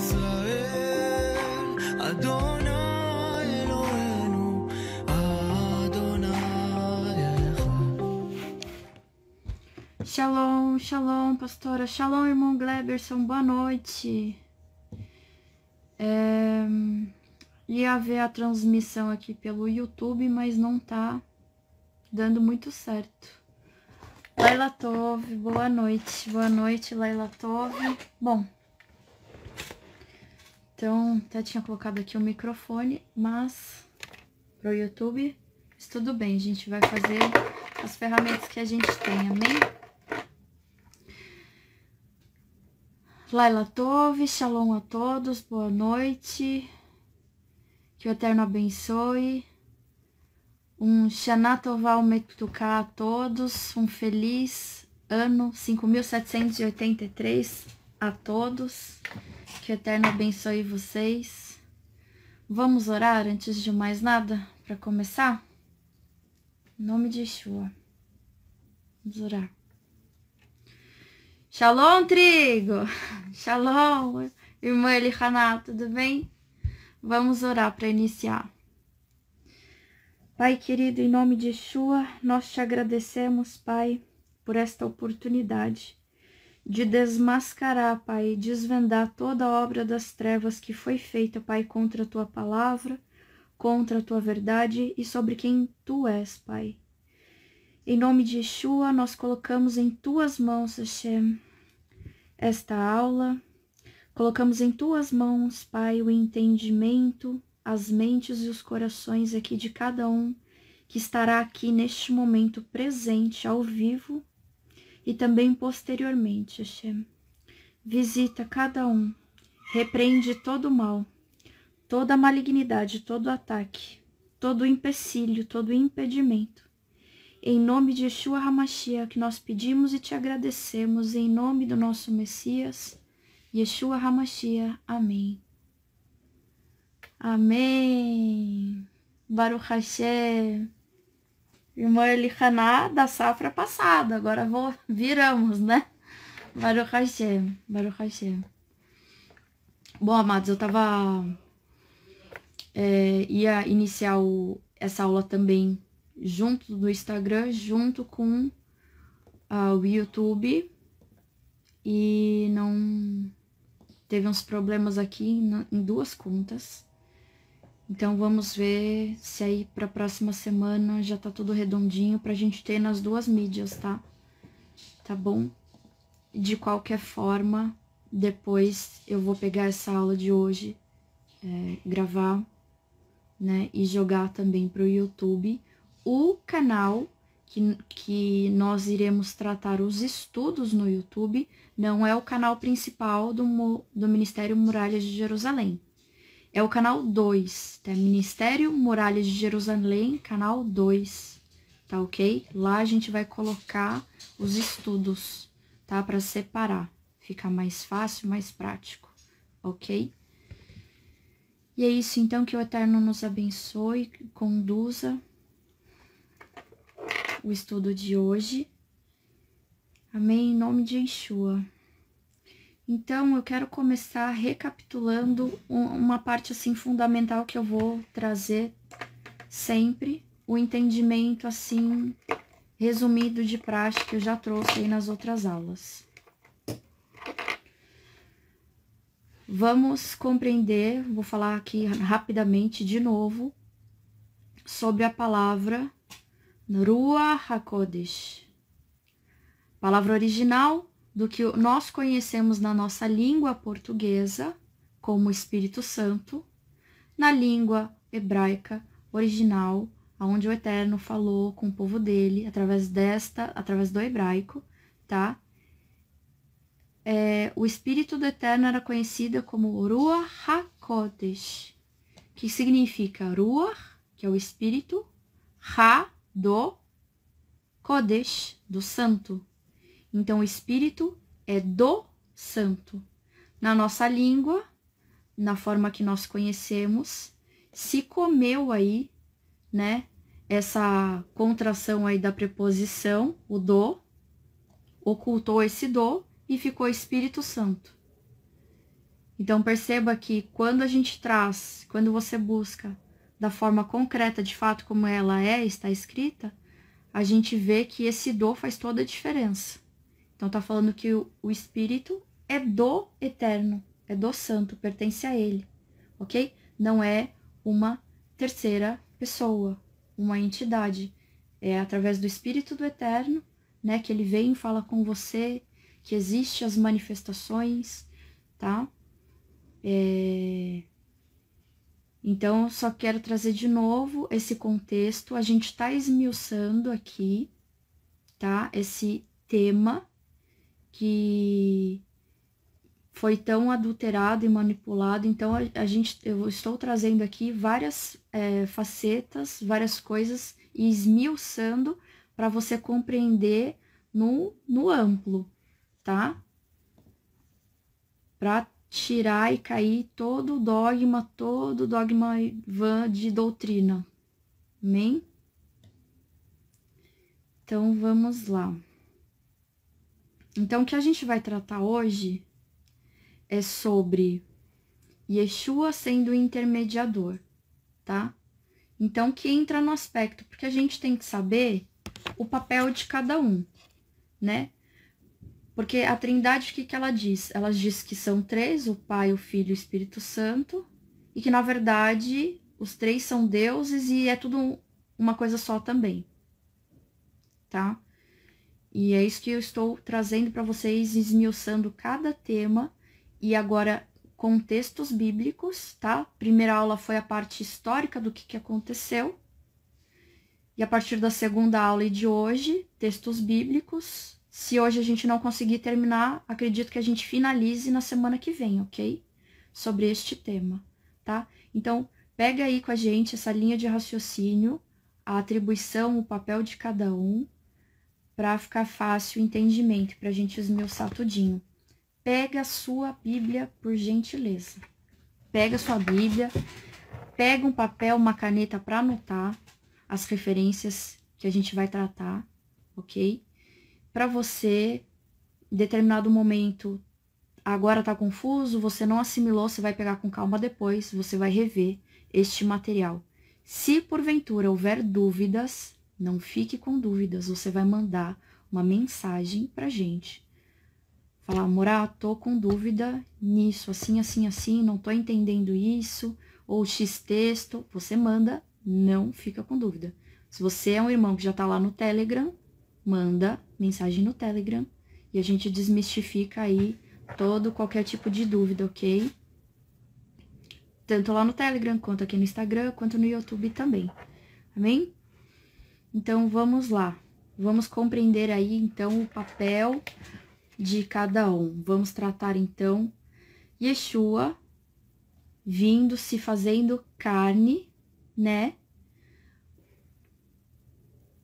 ישראל, אדוני אלוהינו, אדוני אחד. Shalom, shalom, pastora. Shalom, irmão Gleberson. Boa noite. Ia ver a transmissão aqui pelo YouTube, mas não tá dando muito certo. Laila Tov, boa noite. Boa noite, Laila Tov. Bom, então, até tinha colocado aqui o microfone, mas pro YouTube, mas tudo bem, a gente vai fazer as ferramentas que a gente tem, amém? Laila Tov, shalom a todos, boa noite. Que o Eterno abençoe. Shana Tová Umetuká a todos. Um feliz ano 5783 a todos. Que o Eterno abençoe vocês. Vamos orar antes de mais nada para começar? Em nome de Yeshua. Vamos orar. Shalom, Trigo. Shalom, irmã Elihaná, tudo bem? Vamos orar para iniciar. Pai querido, em nome de Yeshua, nós te agradecemos, Pai, por esta oportunidade de desmascarar, Pai, desvendar toda a obra das trevas que foi feita, Pai, contra a tua palavra, contra a tua verdade e sobre quem tu és, Pai. Em nome de Yeshua, nós colocamos em tuas mãos, Hashem, esta aula. Colocamos em tuas mãos, Pai, o entendimento, as mentes e os corações aqui de cada um que estará aqui neste momento presente, ao vivo e também posteriormente, Hashem. Visita cada um, repreende todo o mal, toda a malignidade, todo o ataque, todo o empecilho, todo o impedimento. Em nome de Yeshua HaMashiach, que nós pedimos e te agradecemos, em nome do nosso Messias, Yeshua HaMashiach. Amém. Amém. Baruch Hashem. Irmã Elihaná da safra passada. Agora viramos, né? Baruch Hashem. Baruch Hashem. Bom, amados, eu ia iniciar essa aula também junto do Instagram, junto com o YouTube. E não... Teve uns problemas aqui em duas contas. Então, vamos ver se aí para a próxima semana já tá tudo redondinho pra gente ter nas duas mídias, tá? Tá bom? De qualquer forma, depois eu vou pegar essa aula de hoje, gravar, né? E jogar também pro YouTube. O canal que nós iremos tratar os estudos no YouTube não é o canal principal do Ministério Muralhas de Jerusalém. É o canal 2, tá? Ministério Muralhas de Jerusalém, canal 2, tá ok? Lá a gente vai colocar os estudos, tá? Para separar, ficar mais fácil, mais prático, ok? E é isso então, que o Eterno nos abençoe, conduza o estudo de hoje. Amém, em nome de Yeshua. Então, eu quero começar recapitulando uma parte assim fundamental que eu vou trazer sempre, o entendimento assim resumido de prática que eu já trouxe aí nas outras aulas. Vamos compreender, vou falar aqui rapidamente de novo sobre a palavra Ruach HaKodesh, palavra original do que nós conhecemos na nossa língua portuguesa como Espírito Santo, na língua hebraica original, onde o Eterno falou com o povo dele através do hebraico, tá? O Espírito do Eterno era conhecida como Ruach HaKodesh, que significa Ruach, que é o Espírito, Ha, do Kodesh, do Santo. Então, o Espírito é do Santo. Na nossa língua, na forma que nós conhecemos, se comeu aí, né, essa contração aí da preposição, o do, ocultou esse do e ficou Espírito Santo. Então perceba que quando a gente traz, quando você busca da forma concreta, de fato, como ela está escrita, a gente vê que esse do faz toda a diferença. Então tá falando que o Espírito é do Eterno, é do Santo, pertence a ele, ok? Não é uma terceira pessoa, uma entidade. É através do Espírito do Eterno, né, que ele vem e fala com você, que existe as manifestações, tá? Então, só quero trazer de novo esse contexto. A gente está esmiuçando aqui, tá? Esse tema que foi tão adulterado e manipulado. Então, eu estou trazendo aqui várias facetas, várias coisas e esmiuçando para você compreender no amplo, tá? Para tirar e cair todo dogma vã de doutrina. Amém? Então, vamos lá. Então, o que a gente vai tratar hoje é sobre Yeshua sendo o intermediador, tá? Então, que entra no aspecto, porque a gente tem que saber o papel de cada um, né? Porque a Trindade, o que ela diz? Ela diz que são três, o Pai, o Filho e o Espírito Santo, e que, na verdade, os três são deuses e é tudo uma coisa só também, tá? E é isso que eu estou trazendo para vocês, esmiuçando cada tema, e agora contextos bíblicos, tá? Primeira aula foi a parte histórica do que aconteceu, e a partir da segunda aula e de hoje, textos bíblicos. Se hoje a gente não conseguir terminar, acredito que a gente finalize na semana que vem, ok? Sobre este tema, tá? Então, pega aí com a gente essa linha de raciocínio, a atribuição, o papel de cada um, para ficar fácil o entendimento, para a gente esmiuçar tudinho. Pega a sua Bíblia, por gentileza. Pega a sua Bíblia, pega um papel, uma caneta para anotar as referências que a gente vai tratar, ok? Para você, em determinado momento, agora tá confuso, você não assimilou, você vai pegar com calma depois, você vai rever este material. Se porventura houver dúvidas, não fique com dúvidas, você vai mandar uma mensagem pra gente. Falar, Morá, tô com dúvida nisso, assim, assim, assim, não tô entendendo isso, ou X texto, você manda, não fica com dúvida. Se você é um irmão que já tá lá no Telegram, manda mensagem no Telegram e a gente desmistifica aí qualquer tipo de dúvida, ok? Tanto lá no Telegram, quanto aqui no Instagram, quanto no YouTube também. Amém? Então, vamos lá. Vamos compreender aí, então, o papel de cada um. Vamos tratar, então, Yeshua vindo, se fazendo carne, né?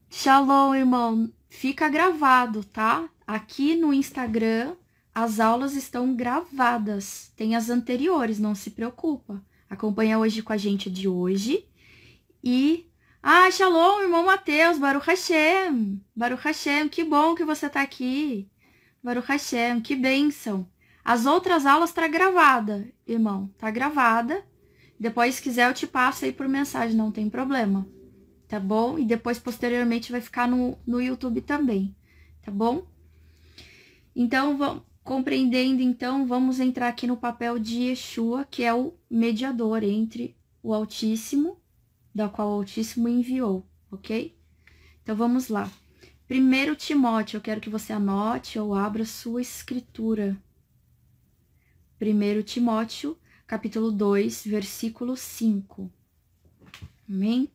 Shalom, irmão. Fica gravado, tá? Aqui no Instagram, as aulas estão gravadas. Tem as anteriores, não se preocupa. Acompanha hoje com a gente de hoje. E... shalom, irmão Mateus, Baruch Hashem. Baruch Hashem, que bom que você tá aqui. Baruch Hashem, que bênção. As outras aulas tá gravada, irmão. Tá gravada. Depois, se quiser, eu te passo aí por mensagem, não tem problema. Tá bom? E depois, posteriormente, vai ficar no YouTube também, tá bom? Então, compreendendo, então, vamos entrar aqui no papel de Yeshua, que é o mediador entre o Altíssimo, da qual o Altíssimo enviou, ok? Então, vamos lá. 1 Timóteo, eu quero que você anote ou abra sua escritura. 1 Timóteo, capítulo 2, versículo 5. Amém?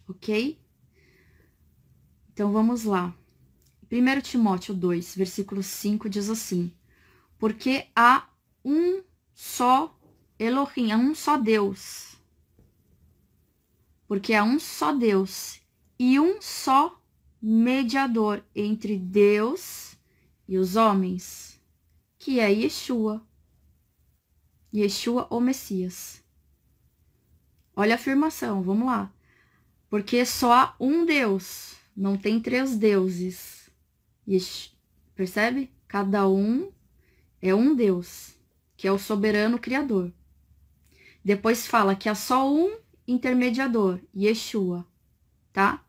Ok? Então, vamos lá. 1 Timóteo 2, versículo 5 diz assim: porque há um só Elohim, há um só Deus. Porque há um só Deus e um só mediador entre Deus e os homens, que é Yeshua. Yeshua, o Messias. Olha a afirmação, vamos lá. Porque só há um Deus, não tem três deuses. Percebe? Cada um É um Deus, que é o soberano criador. Depois fala que há só um intermediador, Yeshua, tá?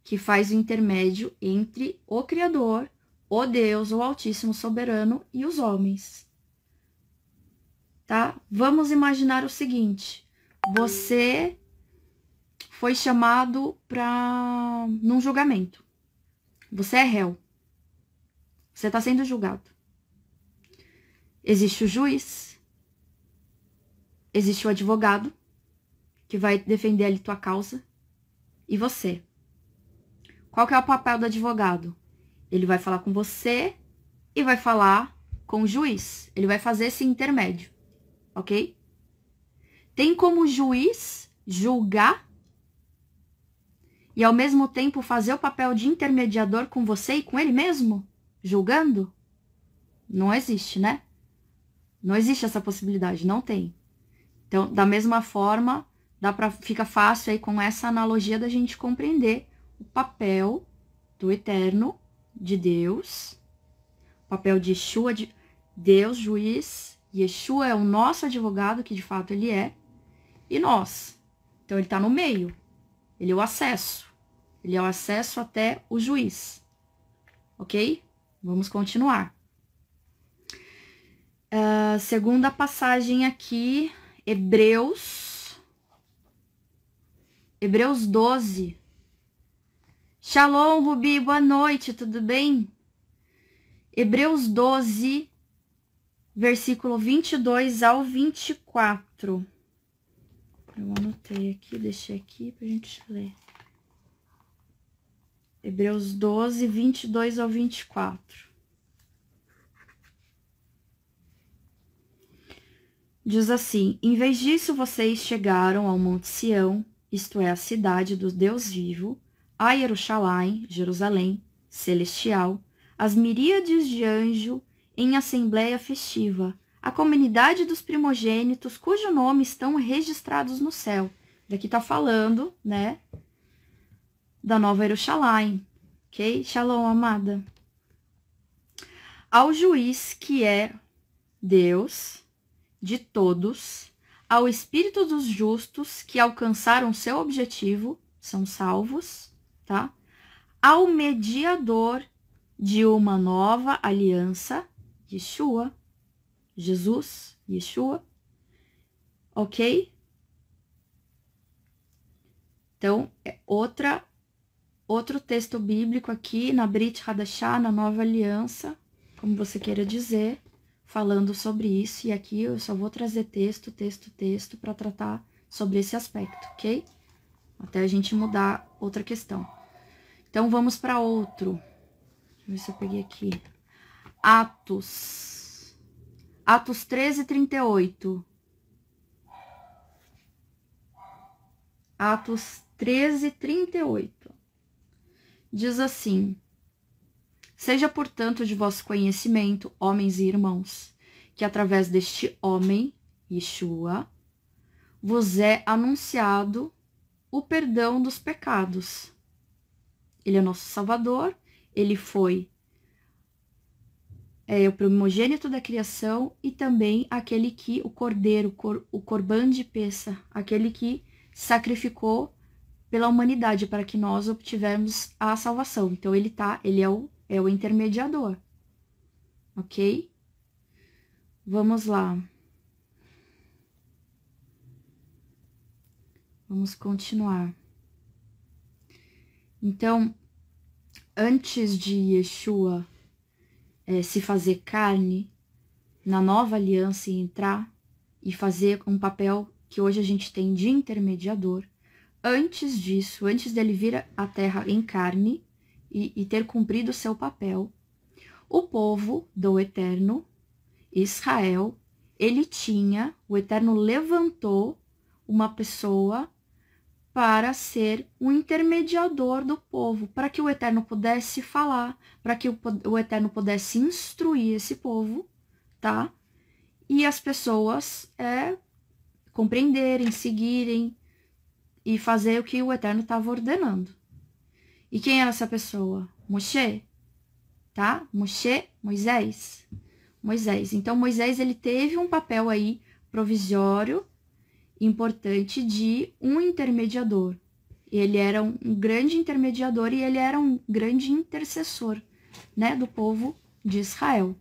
Que faz o intermédio entre o Criador, o Deus, o Altíssimo Soberano e os homens. Tá? Vamos imaginar o seguinte: você foi chamado para num julgamento. Você é réu. Você está sendo julgado. Existe o juiz, existe o advogado que vai defender ali tua causa e você. Qual que é o papel do advogado? Ele vai falar com você e vai falar com o juiz. Ele vai fazer esse intermédio, ok? Tem como juiz julgar e ao mesmo tempo fazer o papel de intermediador com você e com ele mesmo? Julgando? Não existe, né? Não existe essa possibilidade, não tem. Então, da mesma forma, fica fácil aí com essa analogia da gente compreender o papel do eterno, de Deus, o papel de Yeshua, de Deus, juiz. Yeshua é o nosso advogado, que de fato ele é, e nós. Então, ele está no meio. Ele é o acesso. Ele é o acesso até o juiz. Ok? Vamos continuar. Segunda passagem aqui, Hebreus 12. Shalom, Rubi, boa noite, tudo bem? Hebreus 12, versículo 22 ao 24. Eu anotei aqui, deixei aqui pra gente ler. Hebreus 12, 22 ao 24. Diz assim: em vez disso, vocês chegaram ao Monte Sião, isto é, a cidade do Deus vivo, a Jerusalém, celestial, as miríades de anjo em assembleia festiva, a comunidade dos primogênitos, cujo nome estão registrados no céu. Daqui tá falando, né, da Nova Jerusalém, ok? Shalom, amada. Ao juiz que é Deus de todos, ao espírito dos justos que alcançaram seu objetivo, são salvos, tá? Ao mediador de uma nova aliança, Yeshua, Jesus, Yeshua, ok? Então, é outro texto bíblico aqui na Brit Hadashah, na nova aliança, como você queira dizer, falando sobre isso, e aqui eu só vou trazer texto para tratar sobre esse aspecto, ok? Até a gente mudar outra questão. Então, vamos para outro. Deixa eu ver se eu peguei aqui. Atos 13, 38. Atos 13, 38. Diz assim: seja, portanto, de vosso conhecimento, homens e irmãos, que através deste homem, Yeshua, vos é anunciado o perdão dos pecados. Ele é nosso Salvador, ele foi o primogênito da criação e também aquele que, o cordeiro, o Corban de Pessa, aquele que sacrificou pela humanidade para que nós obtivermos a salvação. Então, ele é o intermediador, ok? Vamos lá. Vamos continuar. Então, antes de Yeshua se fazer carne na nova aliança e entrar e fazer um papel que hoje a gente tem de intermediador, antes disso, antes dele vir à terra em carne e ter cumprido o seu papel, o povo do Eterno, Israel, o Eterno levantou uma pessoa para ser um intermediador do povo, para que o Eterno pudesse falar, para que o Eterno pudesse instruir esse povo, tá? E as pessoas compreenderem, seguirem e fazer o que o Eterno estava ordenando. E quem era essa pessoa? Moshe, tá? Moisés. Moisés. Então, Moisés, ele teve um papel aí provisório, importante, de um intermediador. Ele era um grande intermediador e ele era um grande intercessor, né, do povo de Israel,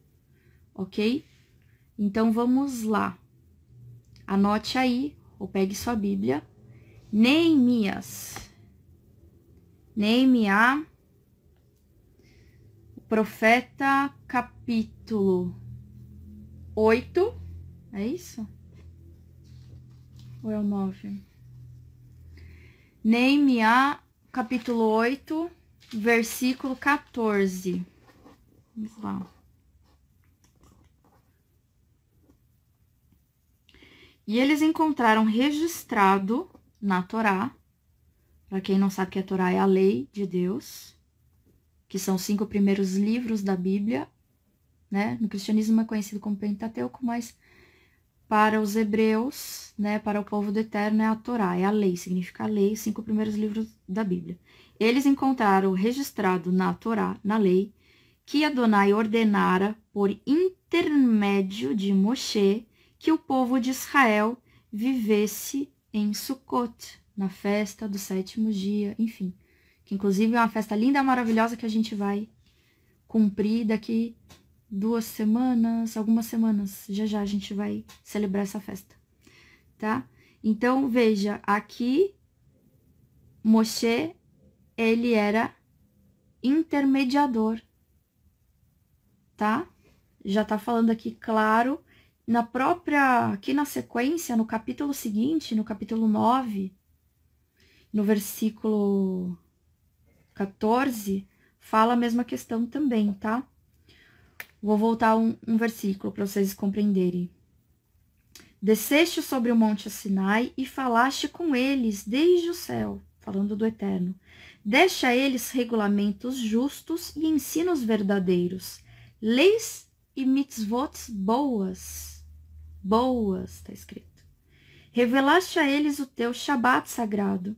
ok? Então, vamos lá. Anote aí, ou pegue sua Bíblia. Neemias. Neemiá, profeta, capítulo 8. É isso? Ou é o 9? Neemiá, capítulo 8, versículo 14. Vamos lá. E eles encontraram registrado na Torá, para quem não sabe o que a Torá é a lei de Deus, que são os 5 primeiros livros da Bíblia, né? No cristianismo é conhecido como Pentateuco, mas para os hebreus, né, para o povo do Eterno, é a Torá, é a lei, significa a lei, os 5 primeiros livros da Bíblia. Eles encontraram registrado na Torá, na lei, que Adonai ordenara por intermédio de Moshe que o povo de Israel vivesse em Sukkot, na festa do 7º dia, enfim. Que inclusive é uma festa linda e maravilhosa que a gente vai cumprir daqui 2 semanas, algumas semanas. Já a gente vai celebrar essa festa, tá? Então, veja, aqui, Moshe, ele era intermediador, tá? Já tá falando aqui, claro, aqui na sequência, no capítulo seguinte, no capítulo 9, no versículo 14, fala a mesma questão também, tá? Vou voltar um versículo para vocês compreenderem. Desceste sobre o monte Sinai e falaste com eles desde o céu, falando do Eterno. Deste a eles regulamentos justos e ensinos verdadeiros, leis e mitzvot boas. Boas, está escrito. Revelaste a eles o teu Shabat sagrado,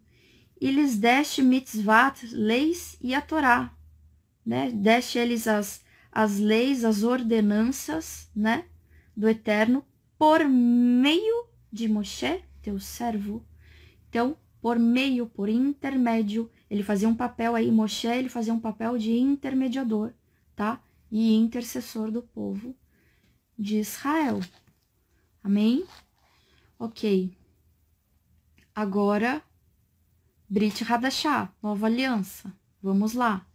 e lhes deste mitzvat, leis e a Torá, né? Deste a eles as leis, as ordenanças, né, do Eterno, por meio de Moshe, teu servo. Então, por meio, por intermédio, ele fazia um papel aí, Moshe, ele fazia um papel de intermediador, tá? E intercessor do povo de Israel. Amém? Ok. Agora, Brit Hadashah, nova aliança. Vamos lá.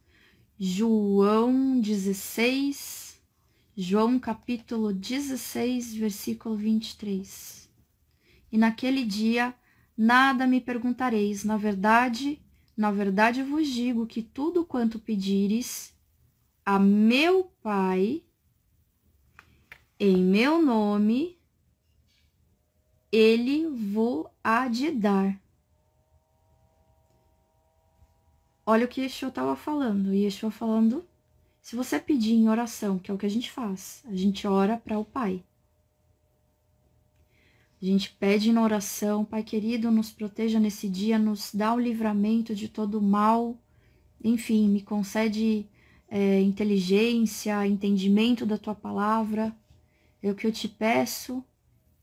João 16, João capítulo 16, versículo 23. E naquele dia nada me perguntareis, na verdade vos digo que tudo quanto pedires a meu Pai, em meu nome, ele vos há de dar. Olha o que Yeshua estava falando. Yeshua falando, se você pedir em oração, que é o que a gente faz, a gente ora para o Pai. A gente pede na oração, Pai querido, nos proteja nesse dia, nos dá o livramento de todo o mal, enfim, me concede inteligência, entendimento da tua palavra. É o que eu te peço,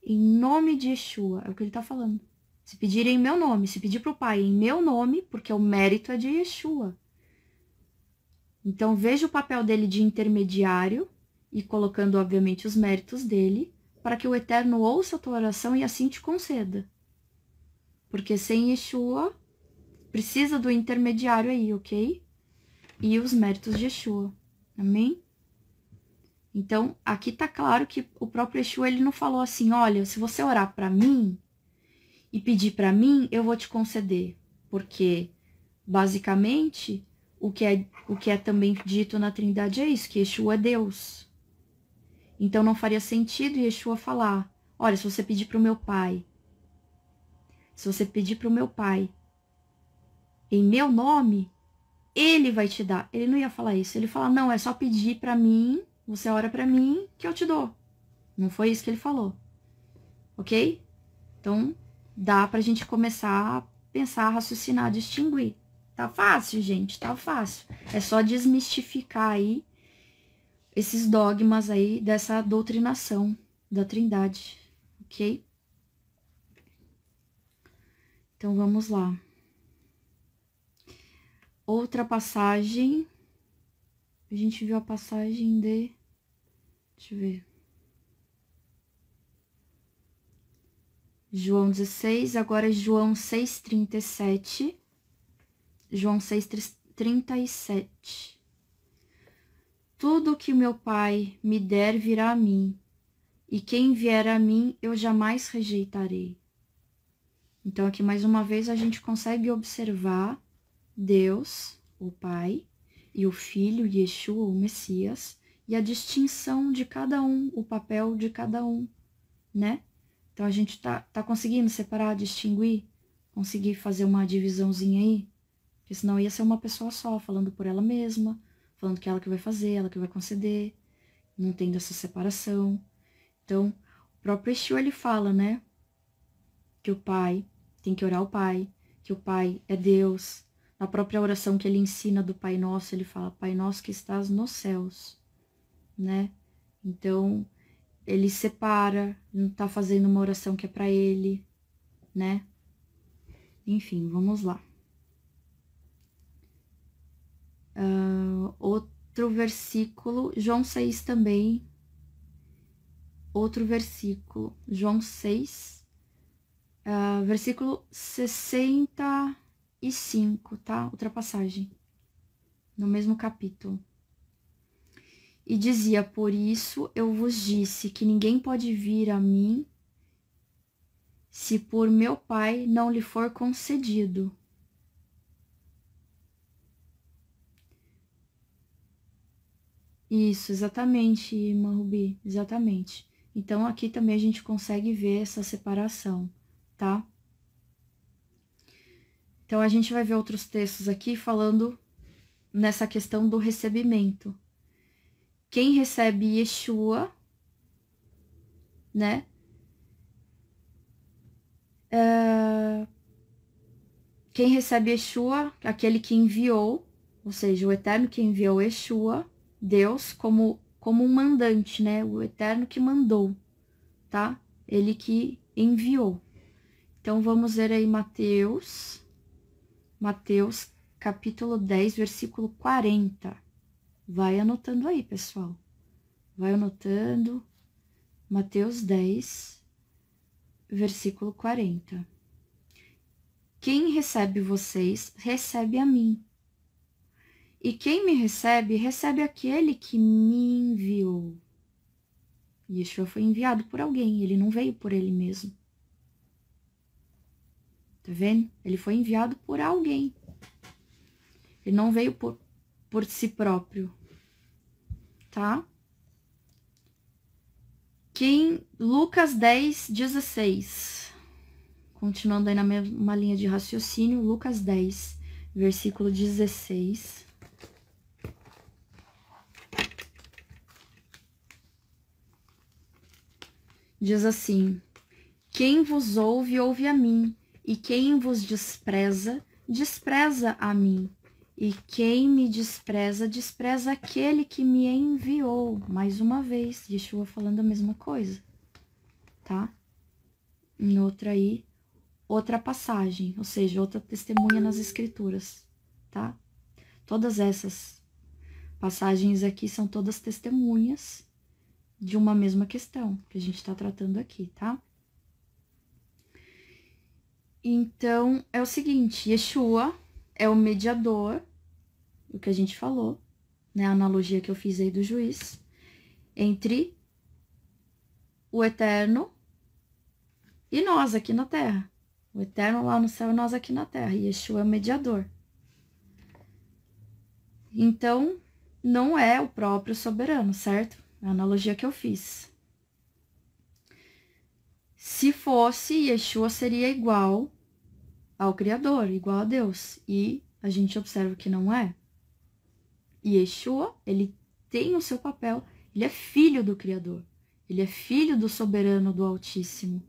em nome de Yeshua, é o que ele está falando. Se pedir em meu nome, se pedir para o Pai em meu nome, porque o mérito é de Yeshua. Então, veja o papel dele de intermediário, e colocando, obviamente, os méritos dele, para que o Eterno ouça a tua oração e assim te conceda. Porque sem Yeshua, precisa do intermediário aí, ok? E os méritos de Yeshua. Amém? Então, aqui tá claro que o próprio Yeshua, ele não falou assim, olha, se você orar para mim e pedir para mim, eu vou te conceder. Porque, basicamente, o que é também dito na Trindade é isso, que Yeshua é Deus. Então, não faria sentido Yeshua falar, olha, se você pedir para o meu Pai, em meu nome, ele vai te dar. Ele não ia falar isso. Ele fala, não, é só pedir para mim, você ora para mim, que eu te dou. Não foi isso que ele falou. Ok? Então, dá pra gente começar a pensar, a raciocinar, a distinguir. Tá fácil, gente, tá fácil. É só desmistificar aí esses dogmas aí dessa doutrinação da Trindade, ok? Então vamos lá. Outra passagem. A gente viu a passagem de... Deixa eu ver. João 16, agora é João 6,37. João 6,37. Tudo que o meu Pai me der virá a mim, e quem vier a mim eu jamais rejeitarei. Então aqui mais uma vez a gente consegue observar Deus, o Pai, e o Filho, Yeshua, o Messias, e a distinção de cada um, o papel de cada um, né? Então a gente tá conseguindo separar, distinguir, conseguir fazer uma divisãozinha aí, porque senão ia ser uma pessoa só, falando por ela mesma, falando que ela que vai fazer, ela que vai conceder, não tendo essa separação. Então, o próprio Yeshua, ele fala, né, que o Pai, tem que orar ao Pai, que o Pai é Deus. Na própria oração que ele ensina do Pai Nosso, ele fala, Pai Nosso que estás nos céus, né? Então, ele separa, não tá fazendo uma oração que é para ele, né? Enfim, vamos lá. Outro versículo, João 6 também. Outro versículo, João 6, versículo 65, tá? Outra passagem, no mesmo capítulo. E dizia, por isso eu vos disse que ninguém pode vir a mim se por meu Pai não lhe for concedido. Isso, exatamente, irmã Rubi, exatamente. Então, aqui também a gente consegue ver essa separação, tá? Então, a gente vai ver outros textos aqui falando nessa questão do recebimento. Quem recebe Yeshua, né? Quem recebe Yeshua, aquele que enviou, ou seja, o Eterno que enviou Yeshua, Deus, como um mandante, né? O Eterno que mandou, tá? Ele que enviou. Então, vamos ver aí Mateus capítulo 10, versículo 40. Vai anotando aí, pessoal. Vai anotando. Mateus 10, versículo 40. Quem recebe vocês, recebe a mim. E quem me recebe, recebe aquele que me enviou. Yeshua foi enviado por alguém, ele não veio por ele mesmo. Tá vendo? Ele foi enviado por alguém. Ele não veio por si próprio. Tá? Lucas 10, 16. Continuando aí na mesma linha de raciocínio, Lucas 10, versículo 16. Diz assim, quem vos ouve, ouve a mim, e quem vos despreza, despreza a mim. E quem me despreza, despreza aquele que me enviou. Mais uma vez, Yeshua falando a mesma coisa, tá? Em outra passagem, ou seja, outra testemunha nas escrituras, tá? Todas essas passagens aqui são todas testemunhas de uma mesma questão que a gente está tratando aqui, tá? Então, é o seguinte, Yeshua é o mediador, o que a gente falou, né? A analogia que eu fiz aí do juiz, entre o Eterno e nós aqui na Terra. O Eterno lá no céu e nós aqui na Terra. E Yeshua é o mediador. Então, não é o próprio soberano, certo? É a analogia que eu fiz. Se fosse, Yeshua seria igual ao Criador, igual a Deus. E a gente observa que não é. E Yeshua, ele tem o seu papel, ele é filho do Criador. Ele é filho do soberano do Altíssimo.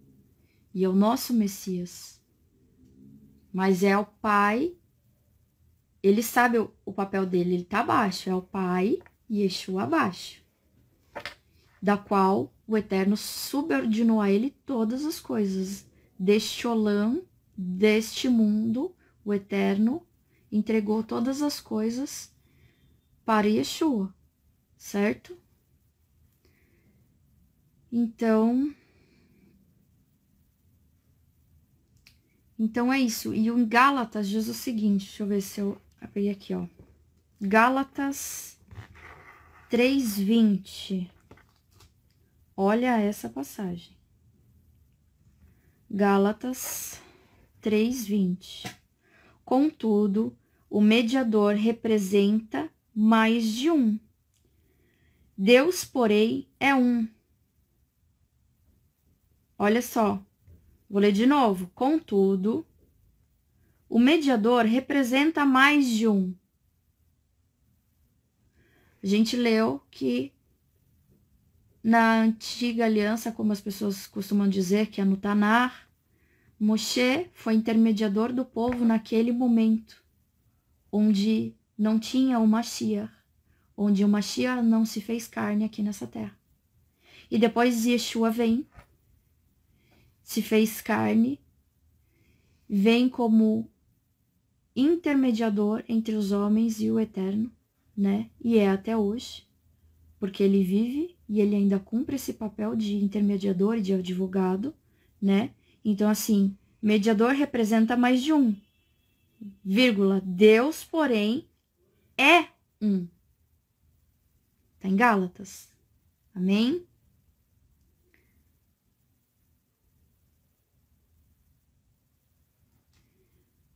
E é o nosso Messias. Mas é o Pai, ele sabe o papel dele, ele tá abaixo. É o Pai e Yeshua abaixo. da qual o Eterno subordinou a ele todas as coisas. Deste Olam, deste mundo, o Eterno entregou todas as coisas para Yeshua, certo? Então é isso. E em Gálatas diz o seguinte, deixa eu ver se eu peguei aqui, ó. Gálatas 3:20. Olha essa passagem. Gálatas 3:20. Contudo, o mediador representa mais de um. Deus, porém, é um. Olha só. Vou ler de novo. Contudo, o mediador representa mais de um. A gente leu que na antiga aliança, como as pessoas costumam dizer, que é no Tanar, Moshe foi intermediador do povo naquele momento, onde não tinha o Mashiach, onde o Mashiach não se fez carne aqui nessa terra. E depois Yeshua vem, se fez carne, vem como intermediador entre os homens e o Eterno, né? E é até hoje, porque ele vive e ele ainda cumpre esse papel de intermediador e de advogado, né? Então, assim, mediador representa mais de um, vírgula, Deus, porém, é um. Tá em Gálatas. Amém?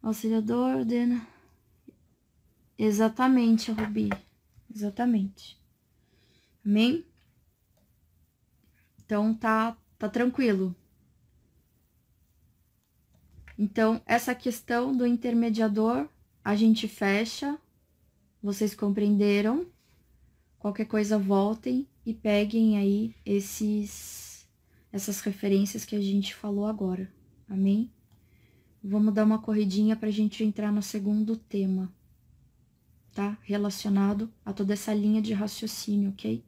Auxiliador ordena. Exatamente, Rubi. Exatamente. Amém? Então, tá tranquilo. Então, essa questão do intermediador, a gente fecha. Vocês compreenderam? Qualquer coisa, voltem e peguem aí essas referências que a gente falou agora. Amém? Vamos dar uma corridinha para a gente entrar no segundo tema, tá? Relacionado a toda essa linha de raciocínio, ok?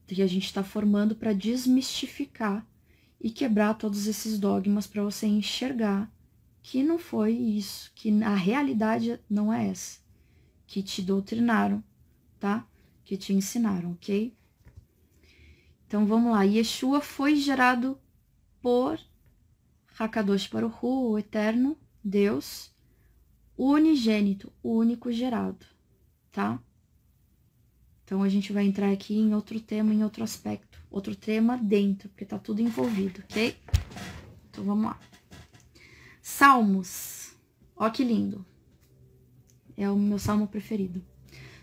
Que a gente está formando para desmistificar e quebrar todos esses dogmas para você enxergar que não foi isso, que a realidade não é essa, que te doutrinaram, tá? Que te ensinaram, ok? Então vamos lá. Yeshua foi gerado por Hakadosh Baruch Hu, o Eterno, Deus, o unigênito, o único gerado, tá? Então a gente vai entrar aqui em outro tema, em outro aspecto, outro tema dentro, porque tá tudo envolvido, ok? Então vamos lá. Salmos, ó que lindo, é o meu salmo preferido.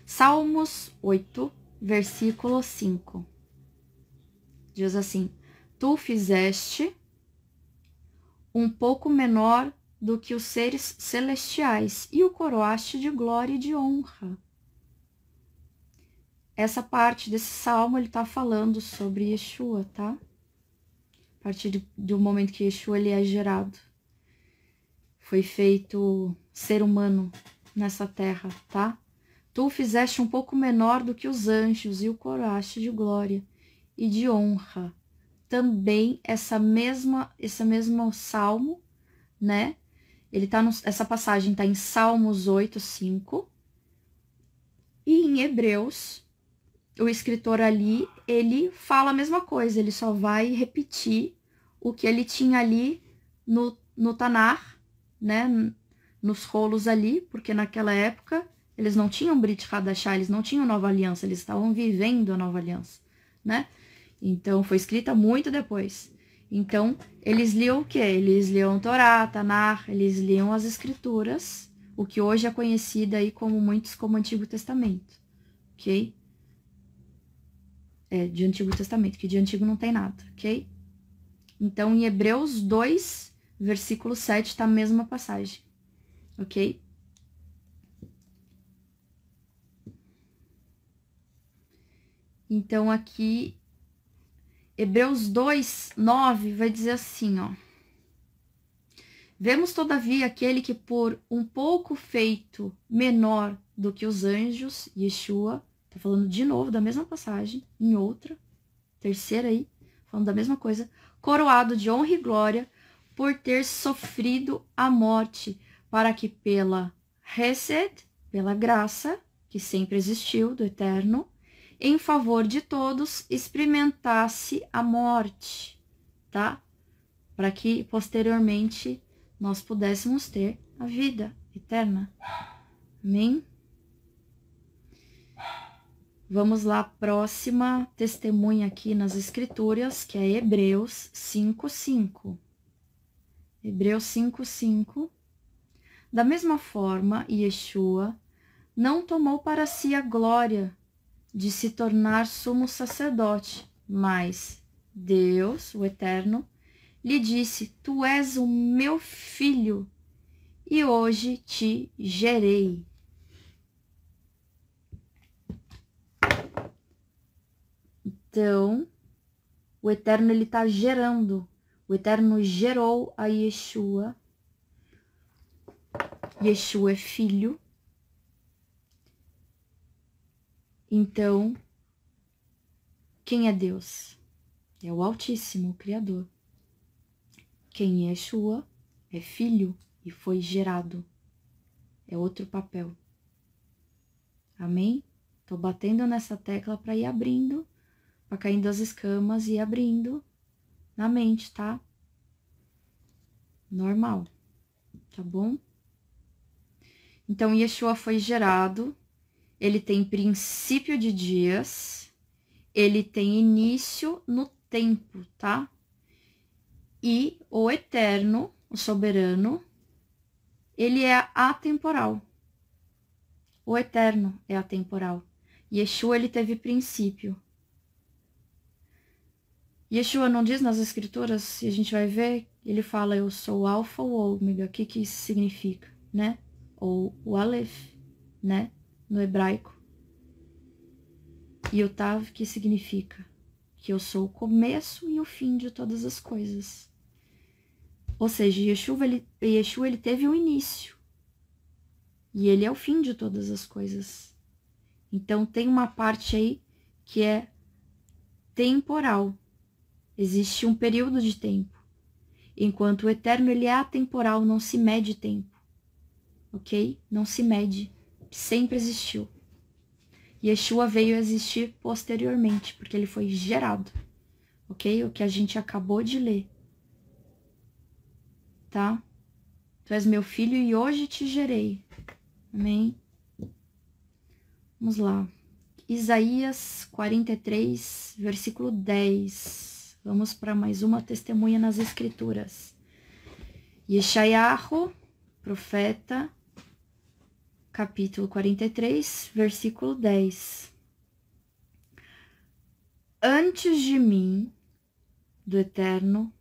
Salmos 8, versículo 5. Diz assim: Tu fizeste um pouco menor do que os seres celestiais e o coroaste de glória e de honra. Essa parte desse salmo, ele tá falando sobre Yeshua, tá? A partir do momento que Yeshua ele é gerado. Foi feito ser humano nessa terra, tá? Tu fizeste um pouco menor do que os anjos e o coroaste de glória e de honra. Também esse mesmo salmo, né? Ele tá essa passagem tá em Salmos 8, 5. E em Hebreus, o escritor ali, ele fala a mesma coisa, ele só vai repetir o que ele tinha ali no Tanar, né? Nos rolos ali, porque naquela época eles não tinham Brit Hadashah, eles não tinham Nova Aliança, eles estavam vivendo a Nova Aliança, né? Então, foi escrita muito depois. Então, eles liam o quê? Eles liam Torá, Tanar, eles liam as escrituras, o que hoje é conhecida aí como muitos como Antigo Testamento, ok? De Antigo Testamento, que de Antigo não tem nada, ok? Então, em Hebreus 2, versículo 7, tá a mesma passagem, ok? Então, aqui, Hebreus 2, 9, vai dizer assim, ó. Vemos, todavia, aquele que por um pouco feito menor do que os anjos, Yeshua, tá falando de novo da mesma passagem, em outra, terceira aí, falando da mesma coisa, coroado de honra e glória por ter sofrido a morte, para que pela Hesed, pela graça, que sempre existiu do Eterno, em favor de todos, experimentasse a morte, tá? Para que posteriormente nós pudéssemos ter a vida eterna. Amém? Vamos lá, próxima testemunha aqui nas Escrituras, que é Hebreus 5:5. Hebreus 5:5. Da mesma forma, Yeshua não tomou para si a glória de se tornar sumo sacerdote, mas Deus, o Eterno, lhe disse: Tu és o meu filho, e hoje te gerei. Então, o Eterno, ele está gerando. O Eterno gerou a Yeshua. Yeshua é filho. Então, quem é Deus? É o Altíssimo, o Criador. Quem é Yeshua é filho e foi gerado. É outro papel. Amém? Tô batendo nessa tecla para ir abrindo, para caindo as escamas e abrindo na mente, tá? Normal, tá bom? Então, Yeshua foi gerado, ele tem princípio de dias, ele tem início no tempo, tá? E o Eterno, o Soberano, ele é atemporal. O Eterno é atemporal. Yeshua, ele teve princípio. Yeshua não diz nas Escrituras, e a gente vai ver, ele fala, eu sou o Alfa ou Ômega. O que que isso significa, né? Ou o Aleph, né? No hebraico. E o Tav, que significa que eu sou o começo e o fim de todas as coisas. Ou seja, Yeshua ele teve o início. E ele é o fim de todas as coisas. Então, tem uma parte aí que é temporal. Existe um período de tempo. Enquanto o Eterno, ele é atemporal, não se mede tempo. Ok? Não se mede. Sempre existiu. Yeshua veio a existir posteriormente, porque ele foi gerado. Ok? O que a gente acabou de ler. Tá? Tu és meu filho e hoje te gerei. Amém? Vamos lá. Isaías 43, versículo 10. Vamos para mais uma testemunha nas Escrituras. Yeshayahu, profeta, capítulo 43, versículo 10. Antes de mim, do Eterno,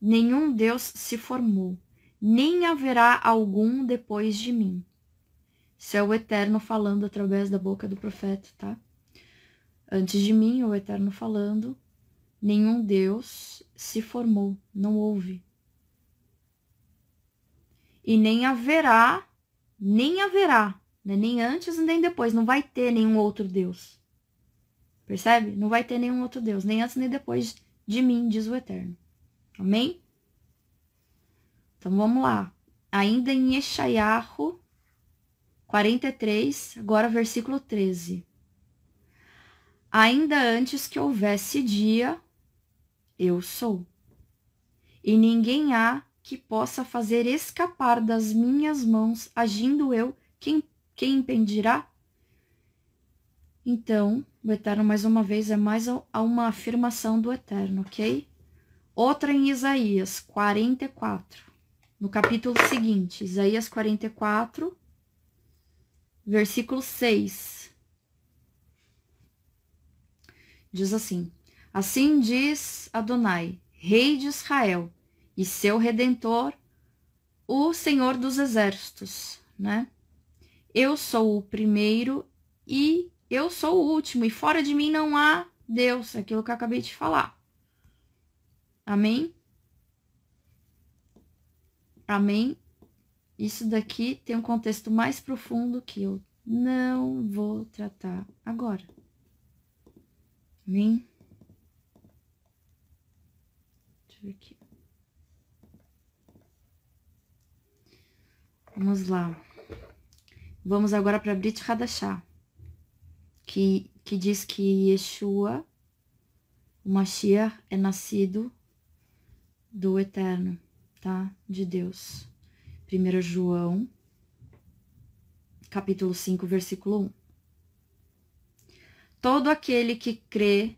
nenhum Deus se formou, nem haverá algum depois de mim. Isso é o Eterno falando através da boca do profeta, tá? Antes de mim, o Eterno falando, nenhum Deus se formou, não houve. E nem haverá, né? Nem antes nem depois, não vai ter nenhum outro Deus. Percebe? Não vai ter nenhum outro Deus, nem antes nem depois de mim, diz o Eterno. Amém? Então vamos lá. Ainda em Yeshayahu 43, agora versículo 13. Ainda antes que houvesse dia, eu sou. E ninguém há que possa fazer escapar das minhas mãos, agindo eu, quem impedirá? Então, o Eterno, mais uma vez, é mais uma afirmação do Eterno, ok? Outra em Isaías 44, no capítulo seguinte, Isaías 44, versículo 6. Diz assim: Assim diz Adonai, Rei de Israel, e seu Redentor, o Senhor dos Exércitos, né? Eu sou o primeiro e eu sou o último, e fora de mim não há Deus, aquilo que eu acabei de falar. Amém? Amém? Isso daqui tem um contexto mais profundo que eu não vou tratar agora. Amém? Deixa eu ver aqui. Vamos lá. Vamos agora para Brit Hadashah, que diz que Yeshua, o Mashiach, é nascido do Eterno, tá? De Deus. 1 João, capítulo 5, versículo 1. Todo aquele que crê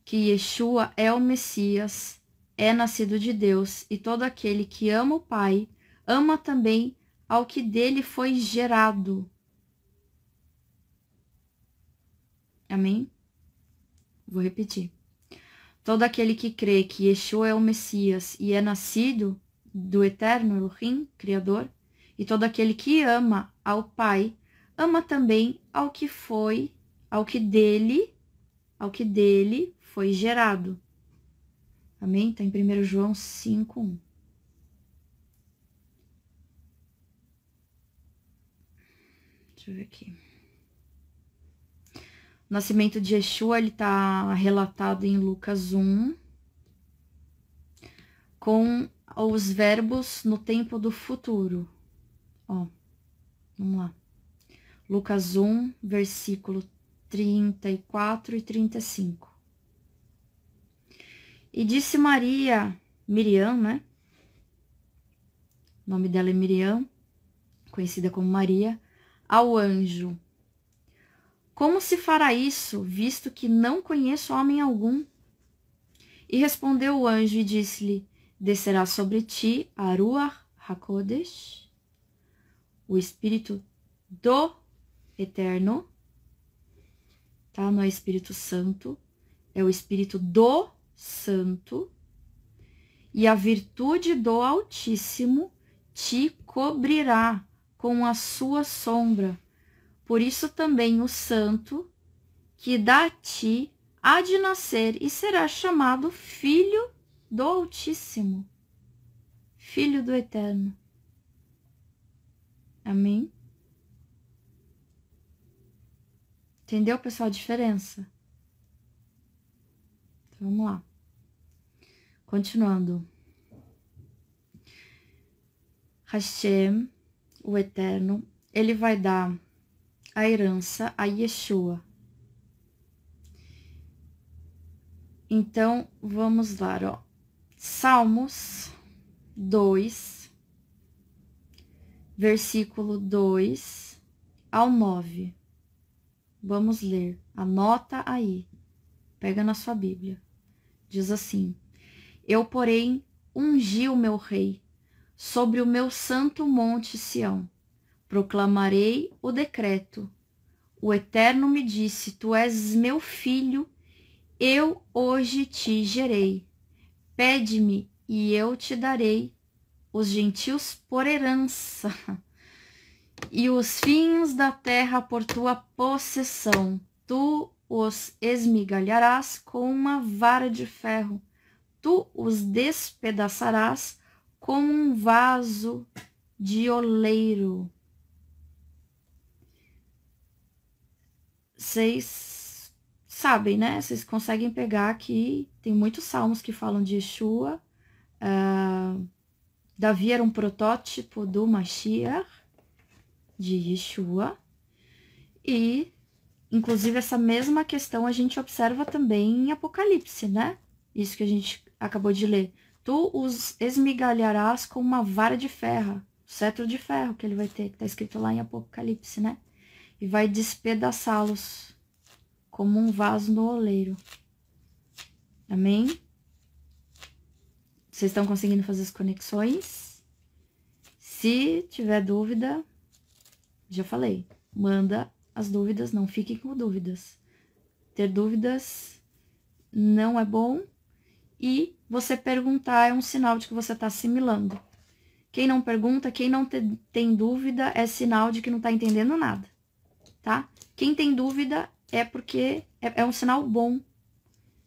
que Yeshua é o Messias é nascido de Deus, e todo aquele que ama o Pai ama também ao que dele foi gerado. Amém? Vou repetir. Todo aquele que crê que Yeshua é o Messias e é nascido do Eterno Elohim, Criador, e todo aquele que ama ao Pai, ama também ao que dele foi gerado. Amém? Está em 1 João 5:1. Deixa eu ver aqui. O nascimento de Yeshua, ele está relatado em Lucas 1, com os verbos no tempo do futuro. Ó, vamos lá. Lucas 1, versículo 34 e 35. E disse Miriam, né? O nome dela é Miriam, conhecida como Maria, ao anjo: como se fará isso, visto que não conheço homem algum? E respondeu o anjo e disse-lhe: descerá sobre ti a Ruach HaKodesh, o Espírito do Eterno, tá? Não é Espírito Santo, é o Espírito do Santo, e a virtude do Altíssimo te cobrirá com a sua sombra. Por isso também o santo que da ti há de nascer e será chamado Filho do Altíssimo, Filho do Eterno. Amém? Entendeu, pessoal, a diferença? Então, vamos lá. Continuando. Hashem, o Eterno, ele vai dar a herança a Yeshua. Então, vamos lá, ó. Salmos 2, versículo 2 ao 9. Vamos ler. Anota aí. Pega na sua Bíblia. Diz assim: eu, porém, ungi o meu rei sobre o meu santo monte Sião. Proclamarei o decreto. O Eterno me disse: tu és meu filho, eu hoje te gerei. Pede-me e eu te darei os gentios por herança e os fins da terra por tua possessão. Tu os esmigalharás com uma vara de ferro. Tu os despedaçarás como um vaso de oleiro. Vocês sabem, né? Vocês conseguem pegar aqui, tem muitos salmos que falam de Yeshua. Davi era um protótipo do Mashiach, de Yeshua. E, inclusive, essa mesma questão a gente observa também em Apocalipse, né? Isso que a gente acabou de ler. Tu os esmigalharás com uma vara de ferro, cetro de ferro que ele vai ter, que está escrito lá em Apocalipse, né? E vai despedaçá-los como um vaso no oleiro. Amém? Vocês estão conseguindo fazer as conexões? Se tiver dúvida, já falei, manda as dúvidas, não fiquem com dúvidas. Ter dúvidas não é bom, e você perguntar é um sinal de que você está assimilando. Quem não pergunta, quem não tem dúvida, é sinal de que não está entendendo nada, tá? Quem tem dúvida é porque é um sinal bom,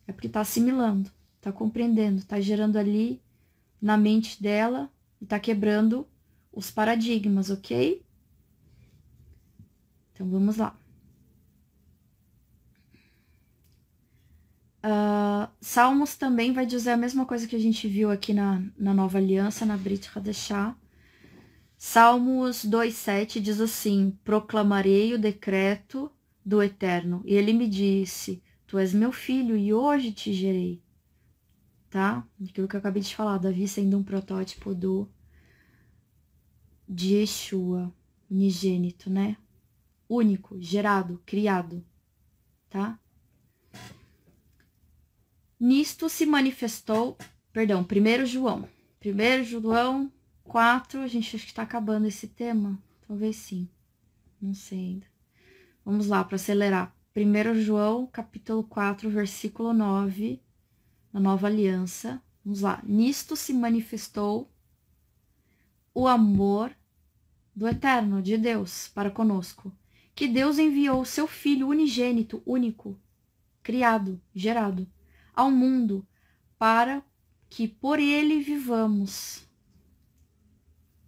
é porque está assimilando, está compreendendo, está gerando ali na mente dela e está quebrando os paradigmas, ok? Então, vamos lá. Salmos também vai dizer a mesma coisa que a gente viu aqui na Nova Aliança, na Brit Hadashah. Salmos 2,7 diz assim: proclamarei o decreto do Eterno. E ele me disse: tu és meu filho e hoje te gerei. Tá? Aquilo que eu acabei de falar, Davi sendo um protótipo de Yeshua, unigênito, né? Único, gerado, criado, tá? Nisto se manifestou, perdão, 1 João 4, a gente acha que tá acabando esse tema, talvez sim, não sei ainda. Vamos lá, para acelerar. 1 João, capítulo 4, versículo 9, na Nova Aliança. Vamos lá. Nisto se manifestou o amor do Eterno, de Deus, para conosco, que Deus enviou o seu Filho unigênito, único, criado, gerado, ao mundo, para que por ele vivamos.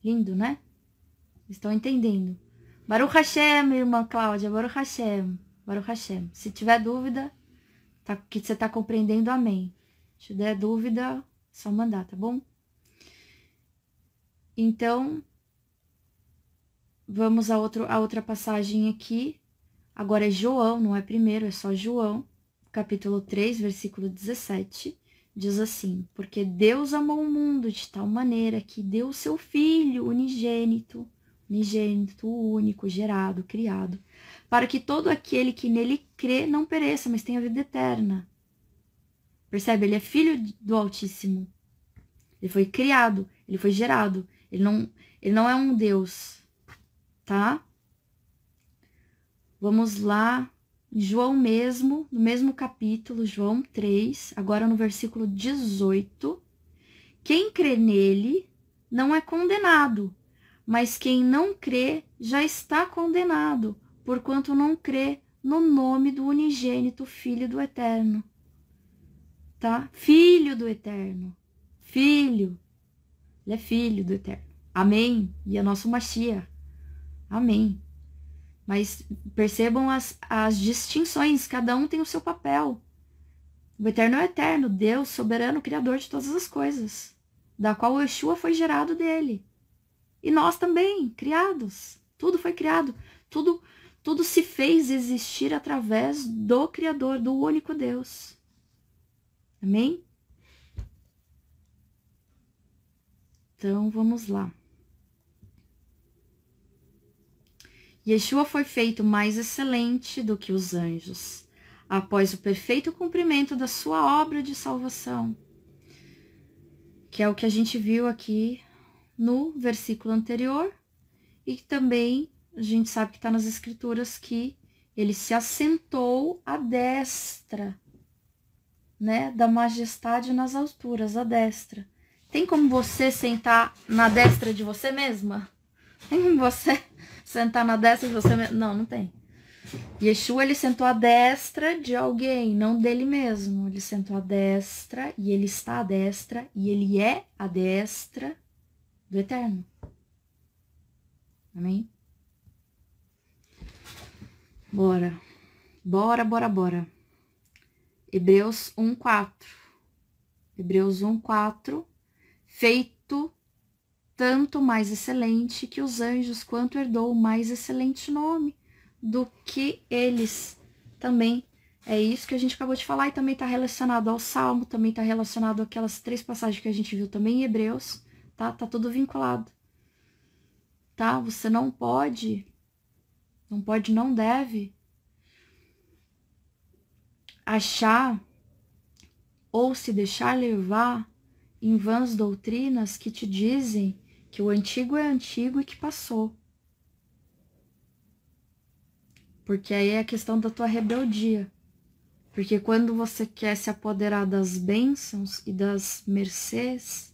Lindo, né? Estão entendendo? Baruch Hashem, irmã Cláudia, Baruch Hashem, Baruch Hashem. Se tiver dúvida, que você está compreendendo, amém. Se der dúvida, só mandar, tá bom? Então, vamos a outra passagem aqui. Agora é João, não é primeiro, é só João. Capítulo 3, versículo 17. Diz assim: porque Deus amou o mundo de tal maneira que deu o seu Filho unigênito, único, gerado, criado, para que todo aquele que nele crê não pereça, mas tenha vida eterna. Percebe? Ele é filho do Altíssimo. Ele foi criado, ele foi gerado. Ele não é um Deus, tá? Vamos lá, João mesmo, no mesmo capítulo, João 3, agora no versículo 18. Quem crê nele não é condenado, mas quem não crê já está condenado, porquanto não crê no nome do unigênito Filho do Eterno. Tá? Filho do Eterno. Filho. Ele é filho do Eterno. Amém? E é nosso Mashiach. Amém. Mas percebam as distinções, cada um tem o seu papel. O Eterno é o Eterno, Deus, soberano, criador de todas as coisas, da qual o Yeshua foi gerado dele. E nós também, criados. Tudo foi criado. Tudo se fez existir através do Criador, do único Deus. Amém? Então, vamos lá. Yeshua foi feito mais excelente do que os anjos, após o perfeito cumprimento da sua obra de salvação, que é o que a gente viu aqui no versículo anterior, e que também a gente sabe que está nas escrituras que ele se assentou à destra, né, da majestade nas alturas, à destra. Tem como você sentar na destra de você mesma? Tem como você sentar na destra de você mesmo? Não, não tem. Yeshua, ele sentou à destra de alguém, não dele mesmo. Ele sentou à destra e ele está à destra e ele é à destra do Eterno. Amém? Bora. Hebreus 1:4. Hebreus 1:4. Feito tanto mais excelente que os anjos, quanto herdou o mais excelente nome do que eles. Também é isso que a gente acabou de falar, e também está relacionado ao Salmo, também está relacionado àquelas 3 passagens que a gente viu também em Hebreus, tá? Tá tudo vinculado, tá? Você não deve achar ou se deixar levar em vãs doutrinas que te dizem que o antigo é antigo e que passou. Porque aí é a questão da tua rebeldia. Porque quando você quer se apoderar das bênçãos e das mercês,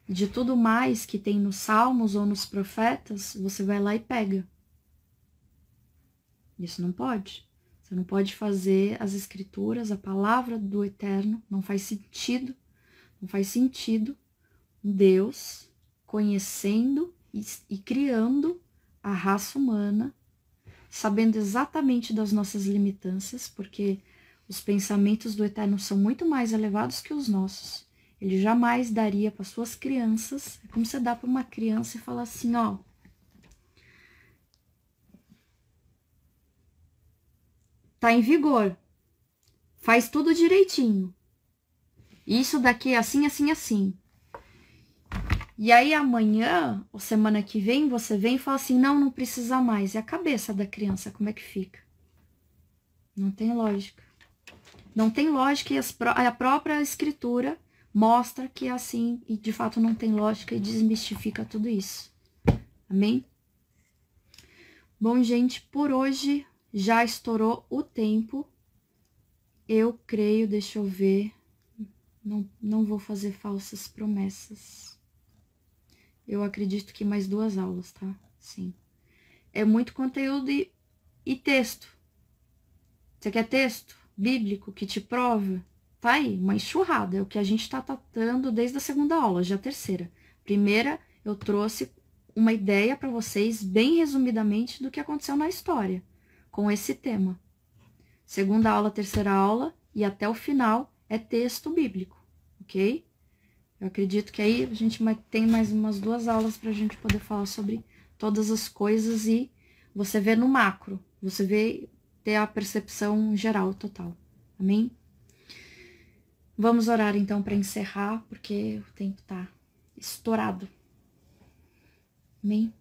de tudo mais que tem nos salmos ou nos profetas, você vai lá e pega. Isso não pode. Você não pode fazer as escrituras, a palavra do Eterno, não faz sentido. Não faz sentido Deus conhecendo e criando a raça humana, sabendo exatamente das nossas limitâncias, porque Os pensamentos do Eterno são muito mais elevados que os nossos. Ele jamais daria para suas crianças. É como você dá para uma criança e fala assim, ó. Tá em vigor. Faz tudo direitinho. Isso daqui é assim, assim, assim. E aí amanhã, ou semana que vem, você vem e fala assim, não precisa mais. E a cabeça da criança, como é que fica? Não tem lógica. Não tem lógica e a própria escritura mostra que é assim e de fato não tem lógica e desmistifica tudo isso. Amém? Bom, gente, por hoje já estourou o tempo. Eu creio, deixa eu ver. Não vou fazer falsas promessas. Eu acredito que mais 2 aulas, tá? Sim. É muito conteúdo e texto. Você quer texto bíblico que te prova? Tá aí, uma enxurrada. É o que a gente tá tratando desde a 2ª aula, já a 3ª. Primeira, eu trouxe uma ideia para vocês, bem resumidamente, do que aconteceu na história, com esse tema. 2ª aula, 3ª aula e até o final é texto bíblico, ok? Eu acredito que aí a gente tem mais umas 2 aulas para a gente poder falar sobre todas as coisas e você vê no macro, você vê ter a percepção geral, total. Amém? Vamos orar então para encerrar, porque o tempo tá estourado. Amém?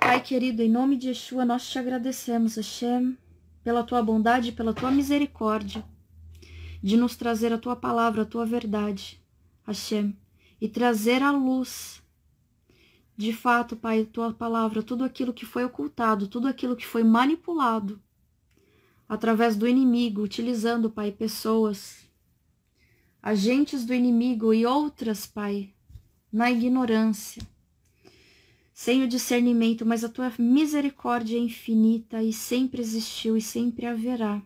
Pai querido, em nome de Yeshua, nós te agradecemos, Hashem, pela tua bondade e pela tua misericórdia, de nos trazer a tua palavra, a tua verdade, Hashem, e trazer à luz, de fato, Pai, a tua palavra, tudo aquilo que foi ocultado, tudo aquilo que foi manipulado, através do inimigo, utilizando, Pai, pessoas, agentes do inimigo e outras, Pai, na ignorância, sem o discernimento, mas a tua misericórdia é infinita e sempre existiu e sempre haverá.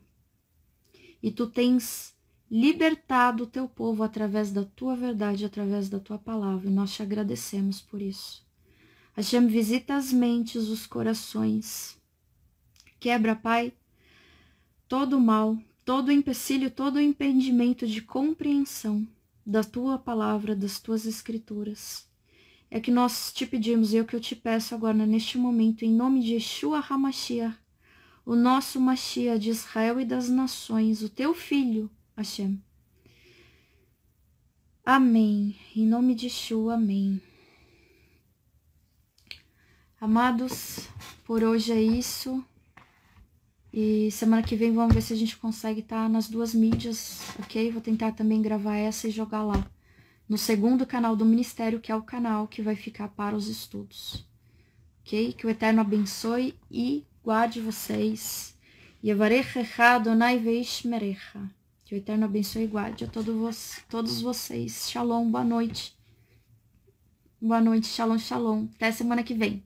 E tu tens libertado o teu povo através da tua verdade, através da tua palavra, e nós te agradecemos por isso. Hashem, visita as mentes, os corações, quebra, Pai, todo o mal, todo o empecilho, todo o impedimento de compreensão da tua palavra, das tuas escrituras. É que nós te pedimos e é o que eu te peço agora, neste momento, em nome de Yeshua HaMashiach, o nosso Mashiach de Israel e das nações, o teu filho, Hashem. Amém. Em nome de Yeshua, amém. Amados, por hoje é isso. E semana que vem vamos ver se a gente consegue estar nas 2 mídias, ok? Vou tentar também gravar essa e jogar lá. No 2º canal do Ministério, que é o canal que vai ficar para os estudos. Ok? Que o Eterno abençoe e guarde vocês. Yevarechecha Adonai veishmerecha. Que o Eterno abençoe e guarde a todos vocês. Shalom, boa noite. Boa noite, shalom, shalom. Até semana que vem.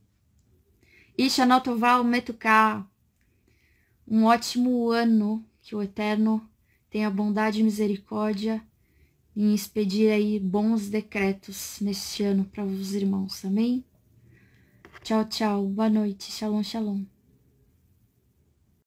Ishana Tová Metuká. Um ótimo ano. Que o Eterno tenha bondade e misericórdia em expedir aí bons decretos neste ano para os irmãos. Amém? Tchau, tchau. Boa noite. Shalom, shalom.